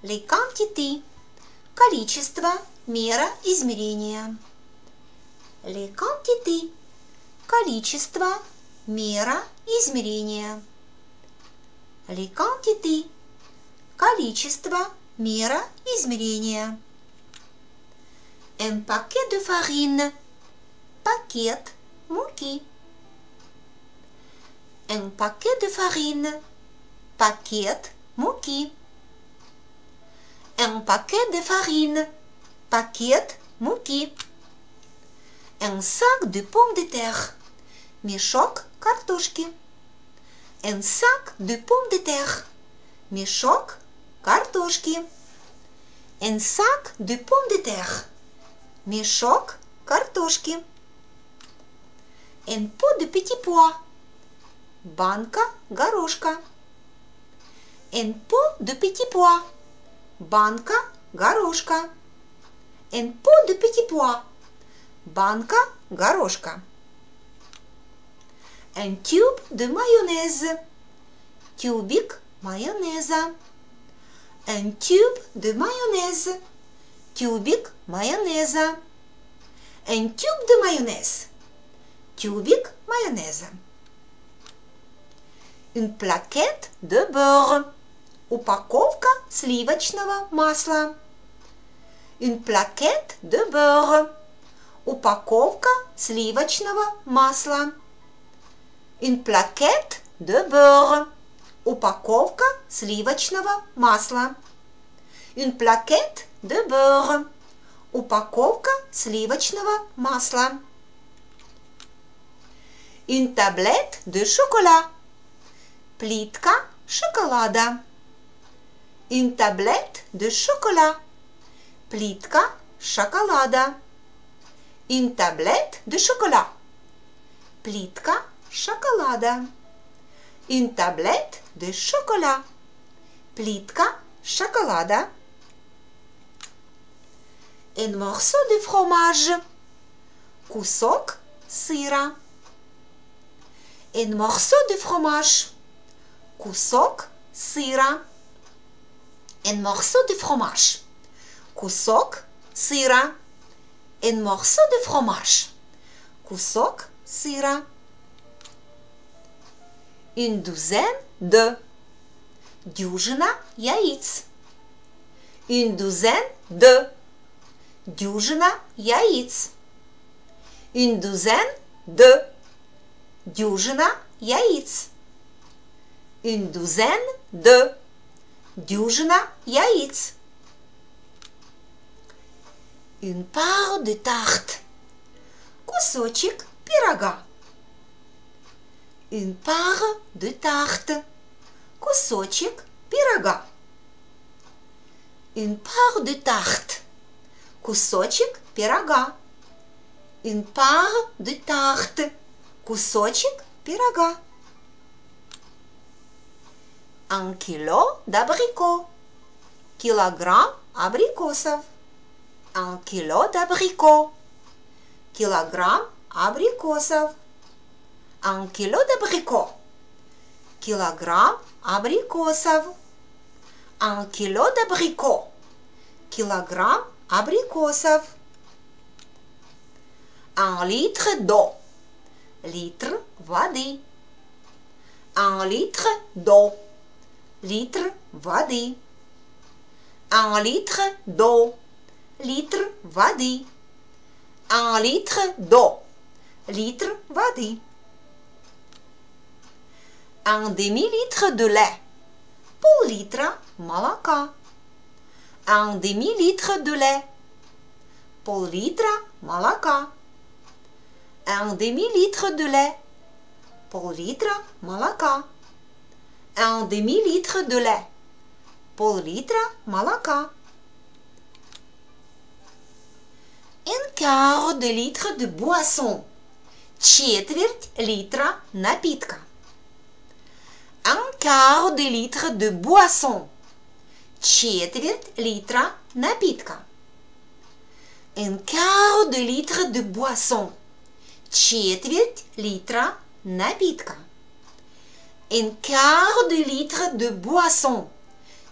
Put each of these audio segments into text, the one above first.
Les quantités. Количество, мера, измерение. Les quantités. Количество, мера, измерение. Les quantités. Количество, мера, измерение. Un paquet de farine. Пакет муки. Un paquet de farine. Пакет муки. Un paquet de farine. Пакет муки. Un sac de pommes de terre. Мешок картошки. Un sac de pommes de terre. Мешок картошки. Un sac de pommes de terre. Мешок картошки. Un pot de petits pois. Банка горошка. Un pot de petits pois. Банка горошка. Un pot de petits pois. Банка горошка. Un tube de mayonnaise. Тюбик майонеза. Un tube de mayonnaise. Тюбик майонеза. Un tube de mayonnaise. Тюбик майонеза. Une plaquette de beurre. Упаковка сливочного масла. Une plaquette de beurre. Упаковка сливочного масла. Une plaquette de beurre. Упаковка сливочного масла. Une plaquette de beurre. Упаковка сливочного масла. Une tablette de chocolat. Плитка шоколада. Une tablette de chocolat. Плитка шоколада. Une tablette de chocolat. Плитка шоколада. Une tablette de chocolat. Плитка шоколада. Un morceau de fromage. Кусок сыра. Un morceau de fromage. Кусок сыра. Un morceau de fromage. Кусок сыра. Un morceau de fromage. Кусок сыра. Une douzaine de. Дюжина яиц. Une douzaine de. Дюжина яиц. Une douzaine de. Дюжина яиц. Une douzaine de. Дюжина яиц. Une part de tarte. Кусочек пирога. Une part de tarte. Кусочек пирога. Une part de tarte. Кусочек пирога. Une part de tarte. Кусочек пирога. Un kilo d'abricots. Килограмм абрикосов. Un kilo d'abricots. Килограмм абрикосов. Un kilo d'abricots. Килограмм абрикосов. Un kilo d'abricots. Килограмм абрикосов. Un litre d'eau. Литр воды. Un litre d'eau. Литр воды. Un litre d'eau. Литр воды. Un litre d'eau. Литр воды. Un demi-litre de lait. Пол-литра молока. Un demi-litre de lait. Пол-литра молока. Un demi-litre de lait. Пол-литра молока. Un demi-litre de lait. Пол-литра молока. Un quart de litre de boisson. Четверть литра напитка. Un quart de litre de boisson. Четверть литра напитка. Un quart de litre de boisson. Четверть литра напитка. Un quart de litre de boisson.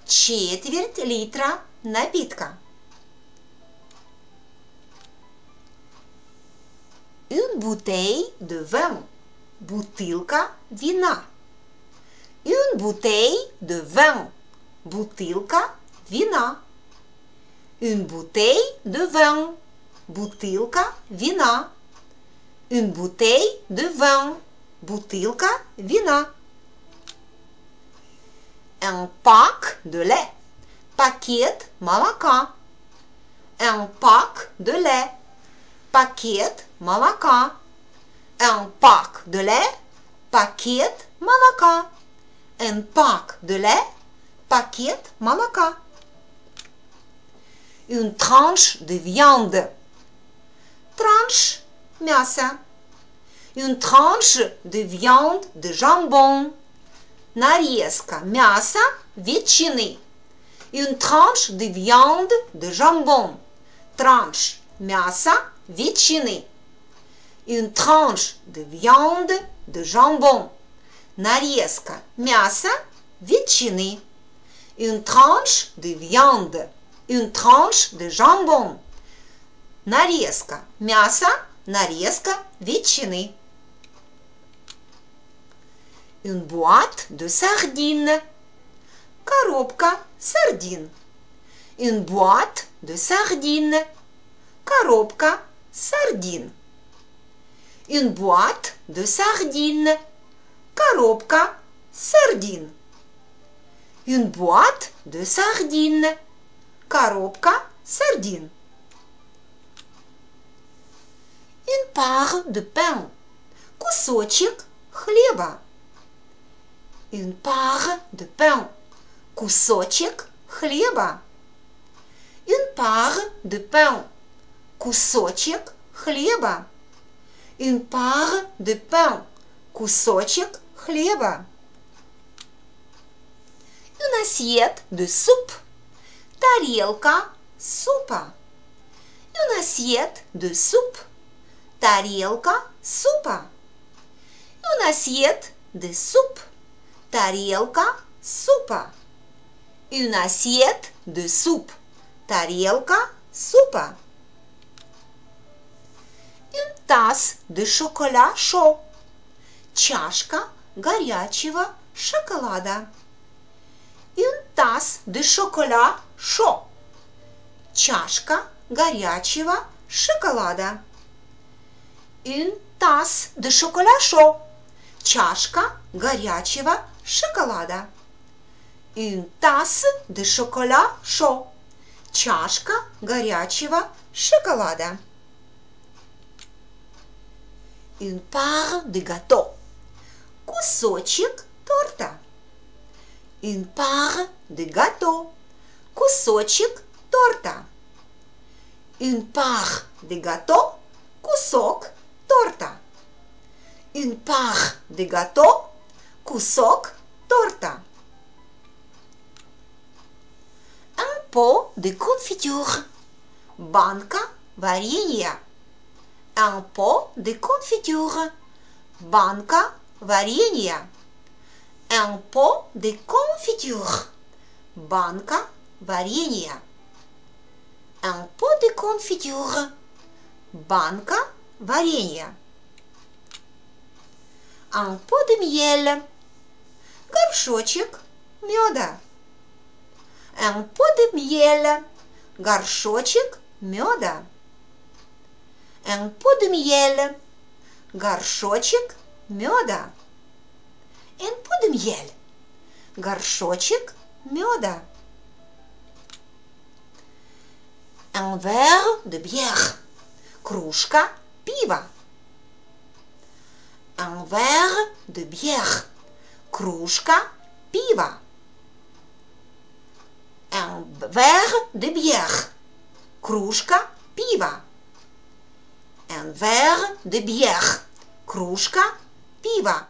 четверть литра напитка. Une bouteille de vin. Бутылка вина. Une bouteille de vin. Бутылка вина. Une bouteille de vin. Бутылка вина. Une bouteille de vin. Бутылка вина. Un pack de lait. Пакет молока. Un pack de lait. Пакет молока. Un pack de lait. Пакет молока. Un pack de lait. Пакет молока. Une tranche de viande. Tranche мясо. Une tranche de viande de jambon. Нарезка мяса ветчины. Une tranche de viande de jambon. Tranche мяса ветчины. Une tranche de viande de jambon. Нарезка мяса ветчины. Une tranche de viande. Une tranche de jambon. Нарезка мяса, нарезка ветчины. Une boîte de sardines. Коробка сардин. Une boîte de sardines. Коробка сардин. Une boîte de sardines. Коробка сардин. Une boîte de sardines. Коробка сардин. Une part de pain. Кусочек хлеба. Une part de pain. Кусочек хлеба. Une part de pain. Кусочек хлеба. Une part de pain. Кусочек хлеба. Une assiette de soupe. Тарелка супа. Une assiette de soupe. Тарелка супа. Une assiette de soupe. Тарелка супа. Une assiette de soupe. Тарелка супа. Une tasse de chocolat chaud. Чашка горячего шоколада. Une tasse de chocolat chaud. Чашка горячего шоколада. Une tasse de chocolat chaud. Чашка горячего шоколада. Une tasse de chocolat chaud. Чашка горячего шоколада. Une part de gâteau. Кусочек торта. Une part de gâteau. Кусочек торта. Une part de gâteau. Кусок торта. Une part de gâteau. Кусок торта. Un pot de confiture. Банка варенья. Un pot de confiture. Банка варенья. Un pot de confiture. Банка варенья. Un pot de confiture. Банка варенья. Un pot de miel. Горшочек меда. Un pot de miel. Горшочек меда. Un pot de miel. Горшочек меда. Un pot de miel. Горшочек меда. Un verre de bière. Кружка пива. Un verre de bière. Кружка пива. Un verre de bière. Кружка пива. Un verre de bière. Кружка пива.